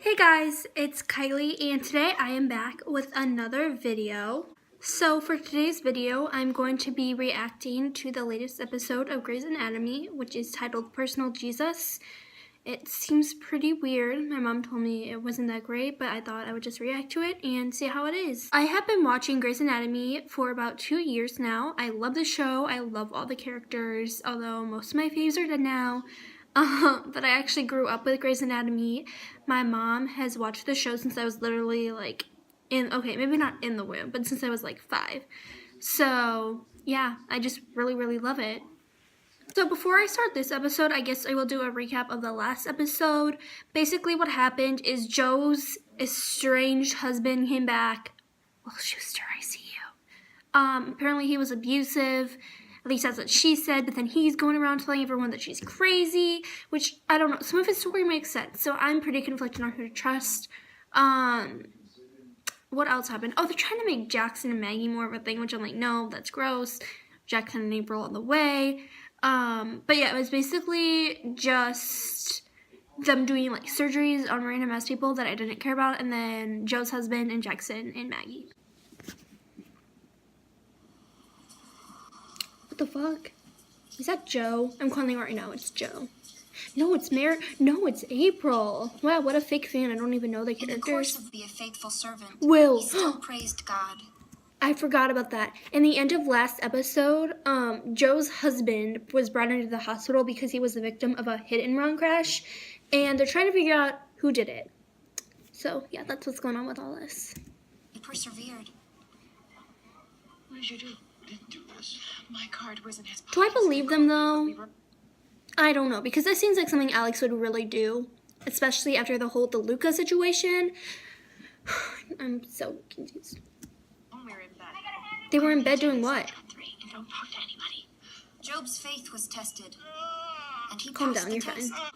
Hey guys, it's Kylie and today I am back with another video. So for today's video, I'm going to be reacting to the latest episode of Grey's Anatomy, which is titled Personal Jesus. It seems pretty weird. My mom told me it wasn't that great, but I thought I would just react to it and see how it is. I have been watching Grey's Anatomy for about 2 years now. I love the show. I love all the characters, although most of my faves are dead now. But I actually grew up with Grey's Anatomy. My mom has watched the show since I was literally maybe not in the womb, but since I was like 5. So yeah, I just really love it. So before I start this episode, I guess I will do a recap of the last episode. Basically what happened is Joe's estranged husband came back. Well, Schuster, I see you. Apparently he was abusive. At least that's what she said, but then he's going around telling everyone that she's crazy, which, I don't know, some of his story makes sense, so I'm pretty conflicted on who to trust. What else happened? Oh, they're trying to make Jackson and Maggie more of a thing, which I'm like, no, that's gross. Jackson and April on the way. But yeah, it was basically just them doing, like, surgeries on random ass people that I didn't care about, and then Joe's husband and Jackson and Maggie. What the fuck? Is that Joe? I'm calling right now. It's Joe. No, it's No, it's April. Wow, what a fake fan. I don't even know the characters. In the course of being a faithful servant, Will. he still praised God. I forgot about that. In the end of last episode, Joe's husband was brought into the hospital because he was the victim of a hit-and-run crash, and they're trying to figure out who did it. So, yeah, that's what's going on with all this. He persevered. What did you do? Didn't do this. My card was in his pocket. Do I believe them, though? I don't know, because that seems like something Alex would really do, especially after the whole DeLuca situation. I'm so confused. They were in bed doing what? And don't talk to anybody. Job's faith was tested, and he Calm passed down, the you're test. fine.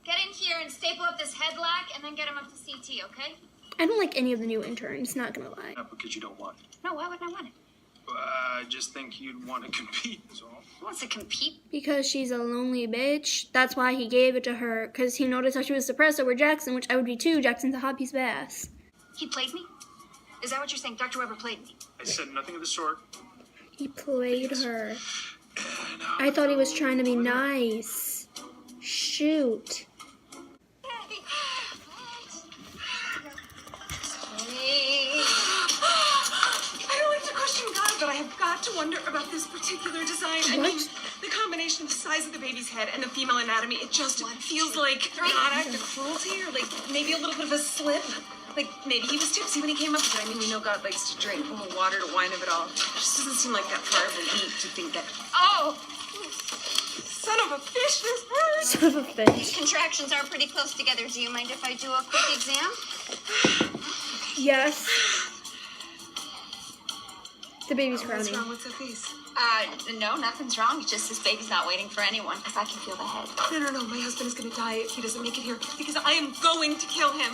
Get in here and staple up this headlock and then get him up to CT, okay? I don't like any of the new interns, not gonna lie. Not because you don't want it. No, why wouldn't I want it? I just think you'd want to compete, is all. Who wants to compete? Because she's a lonely bitch. That's why he gave it to her, because he noticed how she was depressed over Jackson, which I would be too. Jackson's a hot piece of ass. He played me? Is that what you're saying? Dr. Weber played me? I said nothing of the sort. He played her. I thought he was trying to be nice. Shoot. I don't like to question God, but I have got to wonder about this particular design. I mean, the combination of the size of the baby's head and the female anatomy, it just feels like not act of cruelty or like maybe a little bit of a slip. Like maybe he was tipsy when he came up with it. I mean, we know God likes to drink from the water to wine of it all. It just doesn't seem like that far of a leap to think that. Oh! Son of a fish, this hurts! Son of a fish. Contractions are pretty close together. Do you mind if I do a quick exam? Yes. The baby's What's crowning. wrong with the face? No, nothing's wrong. It's just this baby's not waiting for anyone. Because I can feel the head. No. My husband is going to die if he doesn't make it here because I am going to kill him.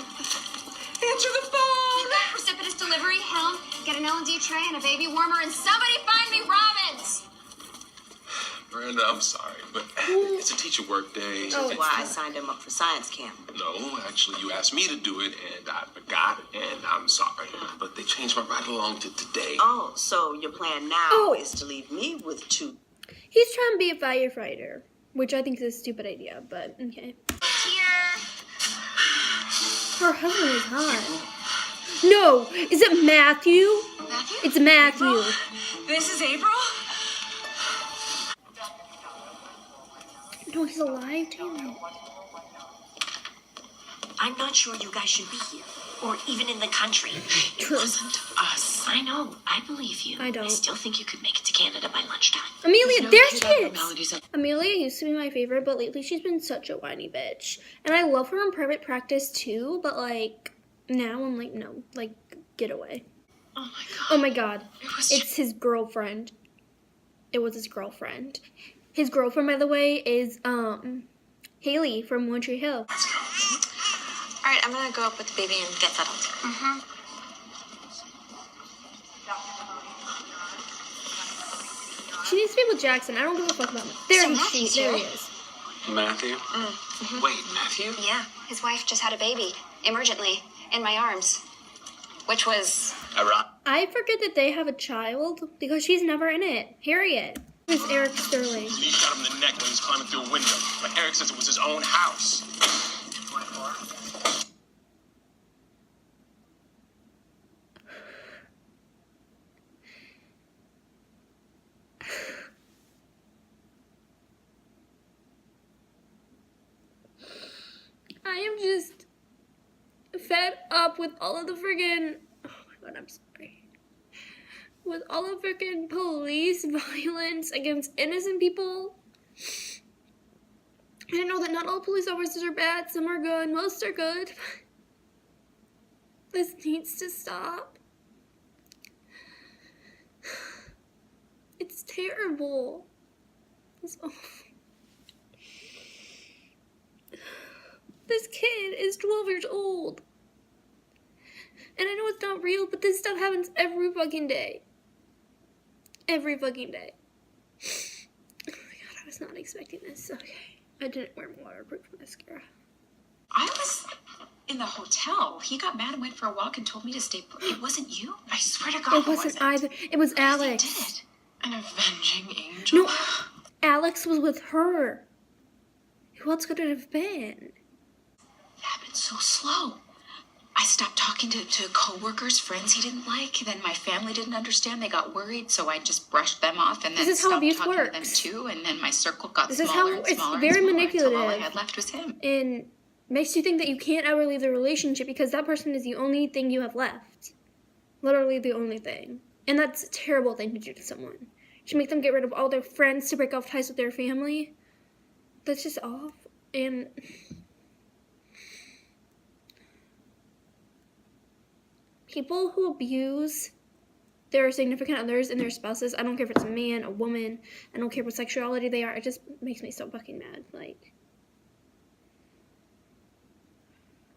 Answer the phone! You got precipitous delivery, Helm, get an L&D tray and a baby warmer, and somebody find me Robbins! Miranda, I'm sorry, but it's a teacher work day. Oh, That's why I signed him up for science camp. No, actually, you asked me to do it, and I forgot, and I'm sorry. But they changed my ride along to today. Oh, so your plan now is to leave me with 2. He's trying to be a firefighter, which I think is a stupid idea, but okay. Here. Her husband is hot. No! Is it Matthew? Matthew? It's Matthew. This is April? No, he's alive, damn it. I'm not sure you guys should be here, or even in the country. True. It wasn't us. I know. I believe you. I don't. I still think you could make it to Canada by lunchtime. Amelia, there she is! Abnormalities of- Amelia used to be my favorite, but lately she's been such a whiny bitch. And I love her in private practice too, but like, now I'm like, no, like, get away. Oh my god. Oh my god. was It's his girlfriend. It was his girlfriend. His girlfriend, by the way, is, Haley from One Tree Hill. Let's go. All right, I'm going to go up with the baby and get settled. Mm-hmm. She needs to be with Jackson. I don't give a fuck about him. There he is. Matthew? Wait, Matthew? Yeah, his wife just had a baby. emergently in my arms, which was I forget that they have a child because she's never in it. Harriet. This is Eric Sterling. He shot him in the neck when he was climbing through a window. But Eric says it was his own house. I am just fed up with all of the friggin', oh my god, I'm sorry. With all the freaking police violence against innocent people. And I know that not all police officers are bad, some are good, most are good. This needs to stop. It's terrible. It's awful. This kid is 12 years old. And I know it's not real, but this stuff happens every fucking day. Every fucking day. Oh my god, I was not expecting this. Okay. I didn't wear waterproof mascara. I was in the hotel. He got mad and went for a walk and told me to stay put. It wasn't you? I swear to God, It wasn't either. It was Alex. He did. An avenging angel? No, Alex was with her. Who else could it have been? It happened so slow. I stopped talking to coworkers, friends he didn't like. Then my family didn't understand. They got worried, so I just brushed them off and then This is how stopped abuse talking to them works. too. And then my circle got This is smaller how and it's smaller very and smaller manipulative. until all I had left was him. And makes you think that you can't ever leave the relationship because that person is the only thing you have left. Literally the only thing. And that's a terrible thing to do to someone. To make them get rid of all their friends, to break off ties with their family. That's just off. And people who abuse their significant others and their spouses, I don't care if it's a man, a woman, I don't care what sexuality they are, it just makes me so fucking mad. Like,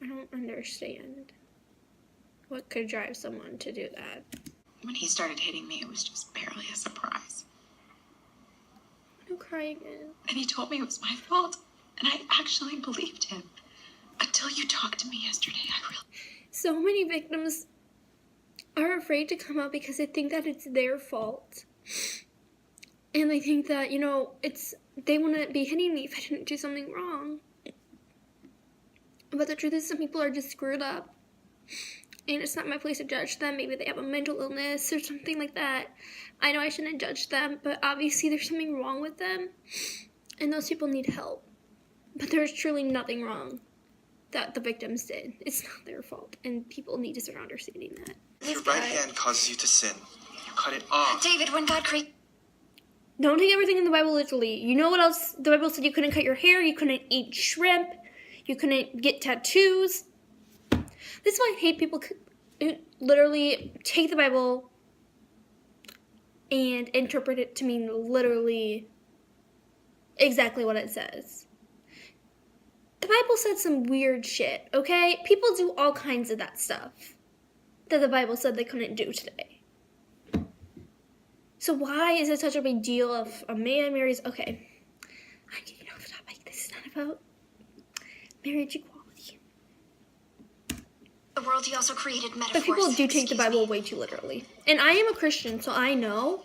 I don't understand what could drive someone to do that. When he started hitting me, it was just barely a surprise. I'm crying again. And he told me it was my fault. And I actually believed him. Until you talked to me yesterday, I really... So many victims are afraid to come out because they think that it's their fault. And they think that, you know, they wouldn't be hitting me if I didn't do something wrong. But the truth is some people are just screwed up. And it's not my place to judge them. Maybe they have a mental illness or something like that. I know I shouldn't judge them, but obviously there's something wrong with them. And those people need help. But there's truly nothing wrong that the victims did. It's not their fault. And people need to start understanding that. If your right hand causes you to sin, you cut it off. David, when God created. Don't take everything in the Bible literally. You know what else? The Bible said you couldn't cut your hair, you couldn't eat shrimp, you couldn't get tattoos. This is why I hate people who literally take the Bible and interpret it to mean literally exactly what it says. The Bible said some weird shit, okay? People do all kinds of that stuff that the Bible said they couldn't do today. So why is it such a big deal if a man marries... Okay, I'm getting off the topic. This is not about marriage equality. The world, he also created metaphors. But people do take the Bible way too literally. And I am a Christian, so I know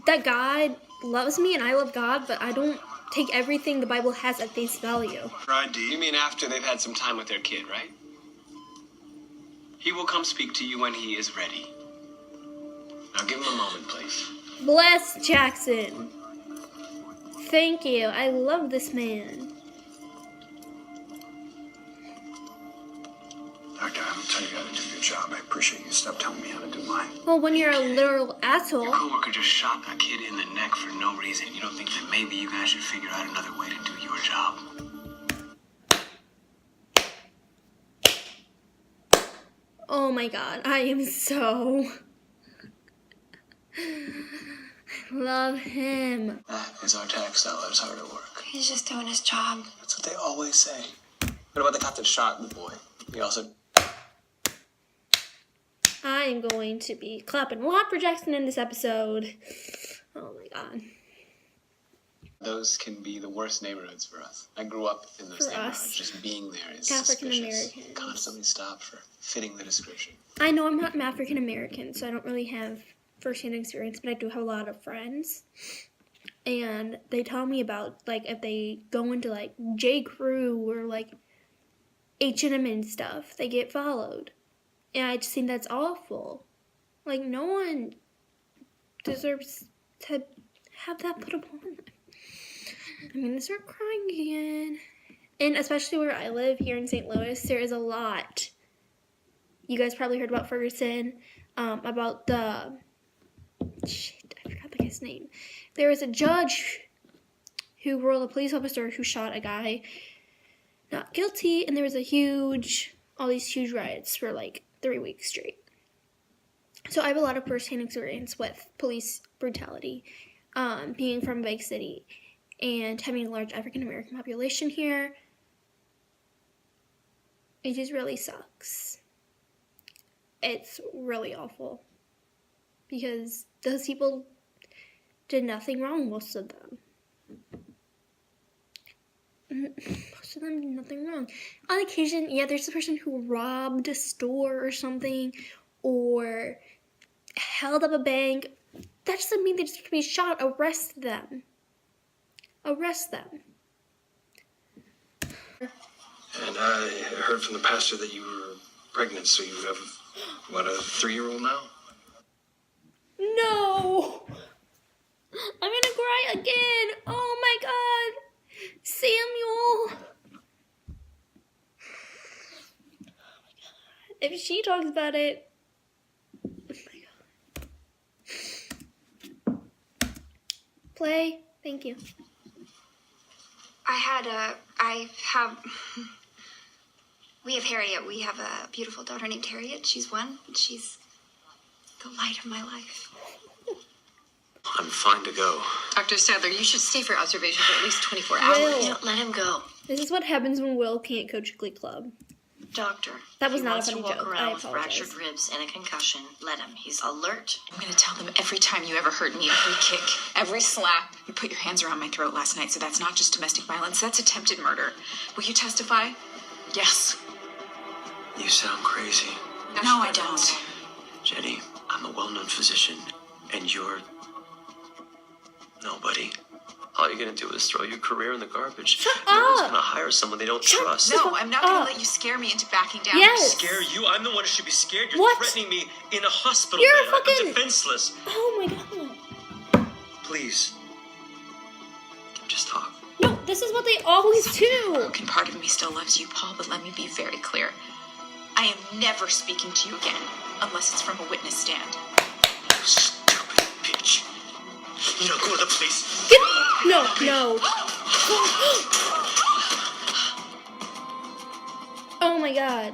that God loves me and I love God, but I don't take everything the Bible has at face value. Right, D. You mean after they've had some time with their kid, right? He will come speak to you when he is ready. Now give him a moment, please. Bless Jackson. Thank you. I love this man. Doctor, I'm telling you how to do your job. I appreciate you. Stop telling me how to do mine. Well, when you're a literal asshole. Your coworker just shot a kid in the neck for no reason. You don't think that maybe you guys should figure out another way to do your job? Oh my god, I am so... I love him. That is our tax dollars hard at work. He's just doing his job. That's what they always say. What about the cop that shot the boy? He also... I am going to be clapping a lot for Jackson in this episode. Oh my god. Those can be the worst neighborhoods for us. I grew up in those For neighborhoods. us, Just being there is African suspicious. Americans. Constantly stopped for fitting the description. I know I'm not African American, so I don't really have first-hand experience, but I do have a lot of friends. And they tell me about, like, if they go into, like, J. Crew or, like, H&M and stuff, they get followed. And I just think that's awful. Like, no one deserves to have that put upon them. I'm gonna start crying again. And especially where I live here in St. Louis, there is a lot. You guys probably heard about Ferguson, about the... Shit, I forgot the guy's name. There was a judge who ruled a police officer who shot a guy not guilty, and there was all these huge riots for like 3 weeks straight. So I have a lot of first-hand experience with police brutality, being from a big city and having a large African-American population here. It just really sucks. It's really awful because those people did nothing wrong, most of them. Most of them did nothing wrong. On occasion, yeah, there's a person who robbed a store or something, or held up a bank. That doesn't mean they just have to be shot. Arrest them. Arrest them. And I heard from the pastor that you were pregnant, so you have, what, a 3-year-old now? No! I'm gonna cry again! Oh my god! Samuel! Oh my god. If she talks about it... Oh my god. Play. Thank you. We have Harriet. We have a beautiful daughter named Harriet. She's 1. She's the light of my life. I'm fine to go. Dr. Sadler, you should stay for observation for at least 24 hours. Will. Let him go. This is what happens when Will can't coach a Glee Club. Doctor, That was he not a wants funny to walk joke. around I with apologize. fractured ribs and a concussion. Let him. He's alert. I'm going to tell them every time you ever hurt me, every kick, every slap. You put your hands around my throat last night, so that's not just domestic violence, that's attempted murder. Will you testify? Yes. You sound crazy. No, I don't. Jenny, I'm a well-known physician, and you're nobody. All you're gonna do is throw your career in the garbage. Shut No one's up. gonna hire someone they don't trust. No, I'm not going up. to let you scare me into backing down. Yes. Scare you? I'm the one who should be scared. You're What? threatening me in a hospital You're bed. fucking- I'm defenseless. Oh my god. Please. Just talk. No, this is what they always do. Broken part of me still loves you, Paul, but let me be very clear. I am never speaking to you again, unless it's from a witness stand. You stupid bitch. You know, go to the police. Get no. Oh my god.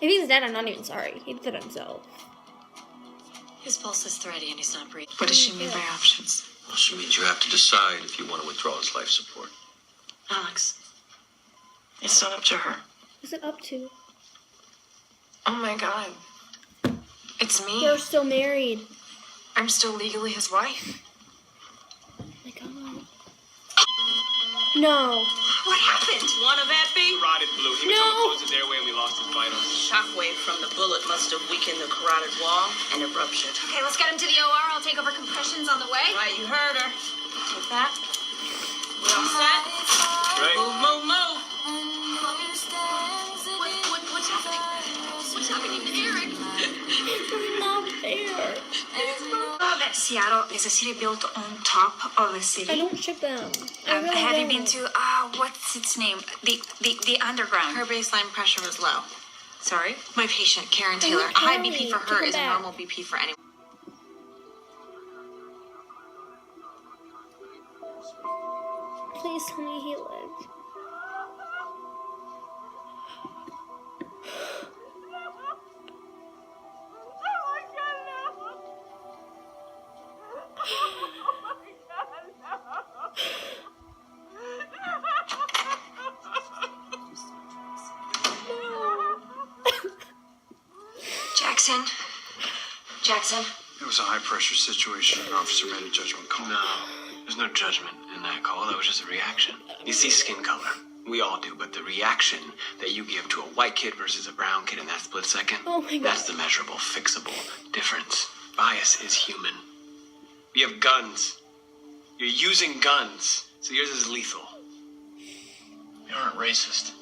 If he's dead, I'm not even sorry. He did it himself. His pulse is thready and he's not breathing. What does she mean by options? Well, she means you have to decide if you want to withdraw his life support. Alex, It's not up to her. Who's it up to? Oh my god. It's me. They're still married. I'm still legally his wife. Oh my god. No. What happened? One of Epi? Carotid blew. He was on the close his airway and we lost his vitals. Shockwave from the bullet must have weakened the carotid wall and it ruptured. Okay, let's get him to the OR. I'll take over compressions on the way. Right, you heard her. Take that. We all set? Right? Move. What's happening? What's happening to Eric? We're not there. That Seattle is a city built on top of a I city. don't ship them. I really Have you don't. been to what's its name? The underground. Her baseline pressure was low. Sorry? My patient, Karen Can you Taylor. A high tell BP me for to her come is a back? normal BP for anyone. Please tell me he lived. Jackson. It was a high-pressure situation. An officer made a judgment call. No, there's no judgment in that call. That was just a reaction. You see skin color. We all do, but the reaction that you give to a white kid versus a brown kid in that split second, Oh my God. that's the measurable, fixable difference. Bias is human. You have guns. You're using guns, so yours is lethal. We aren't racist.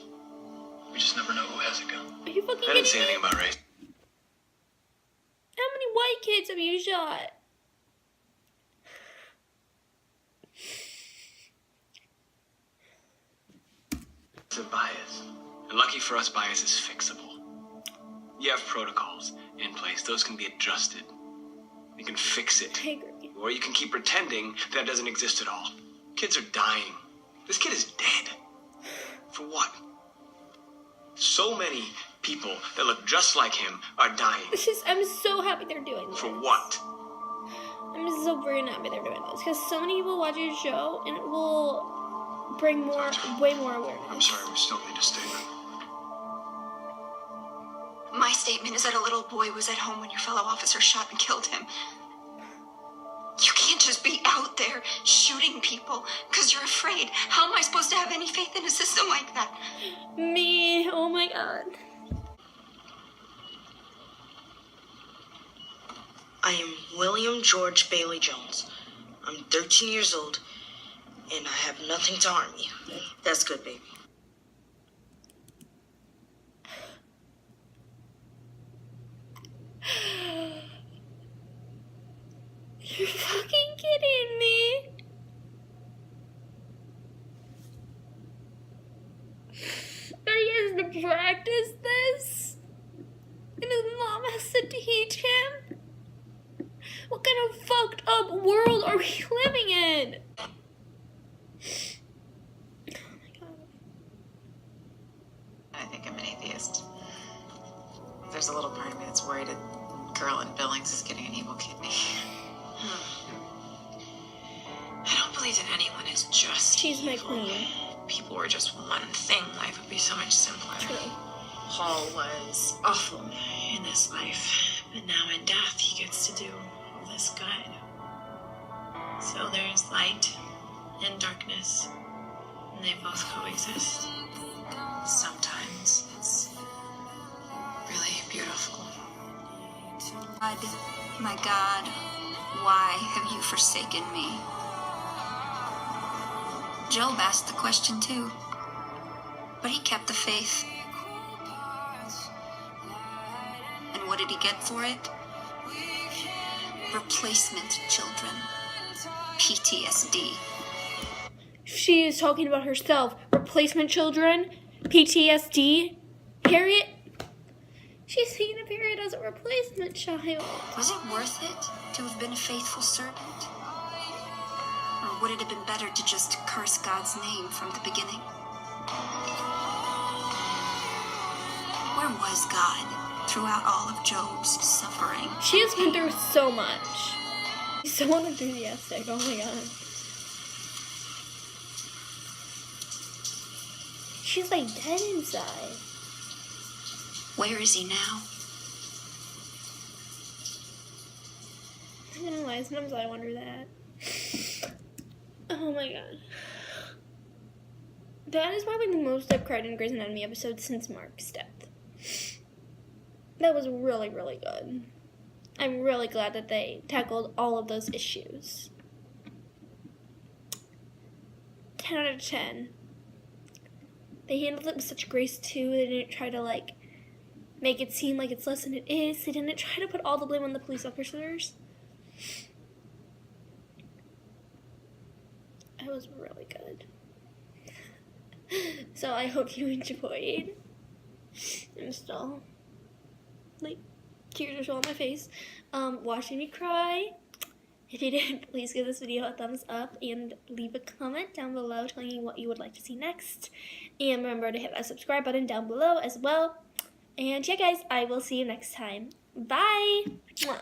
We just never know who has a gun. Are you fucking I didn't say kidding me? anything about race. How many white kids have you shot? It's a bias. And lucky for us, bias is fixable. You have protocols in place. Those can be adjusted. You can fix it. I agree. Or you can keep pretending that it doesn't exist at all. Kids are dying. This kid is dead. For what? So many people that look just like him are dying. It's just, I'm so happy they're doing this. For what? I'm so very happy they're doing this because so many people watch your show and it will bring way more awareness. I'm sorry, we still need a statement. My statement is that a little boy was at home when your fellow officer shot and killed him. You can't just be out there shooting people because you're afraid. How am I supposed to have any faith in a system like that? Me, oh my God. I am William George Bailey Jones. I'm 13 years old, and I have nothing to harm you. That's good, baby. You're fucking kidding me. But he has to practice this? And his mom has to teach him? What kind of fucked up world are we living in? Oh my God. I think I'm an atheist. There's a little part of me that's worried a girl in Billings is getting an evil kidney. I don't believe that anyone is just She's my evil. queen. If people were just one thing, life would be so much simpler. True. Paul was awful in this life, but now in death he gets to do all this good. So there's light and darkness, and they both coexist. Sometimes it's really beautiful. God, my God, why have you forsaken me? Job asked the question too, but he kept the faith. And what did he get for it? Replacement children. PTSD. She is talking about herself. Replacement children, PTSD. Harriet, she's seeing a Harriet as a replacement child. Was it worth it to have been a faithful servant? Or would it have been better to just curse God's name from the beginning? Where was God throughout all of Job's suffering? She has been through so much. She's so unenthusiastic. Oh my God. She's like dead inside. Where is he now? I'm gonna lie, sometimes I wonder that. Oh my God. That is probably the most I've cried in a Grey's Anatomy episode since Mark's death. That was really, really good. I'm really glad that they tackled all of those issues. 10 out of 10. They handled it with such grace too. They didn't try to make it seem like it's less than it is. They didn't try to put all the blame on the police officers. It was really good. So I hope you enjoyed. I'm still tears are still on my face. Watching me cry. If you did, please give this video a thumbs up and leave a comment down below telling me what you would like to see next. And remember to hit that subscribe button down below as well. And yeah guys, I will see you next time. Bye! Mwah.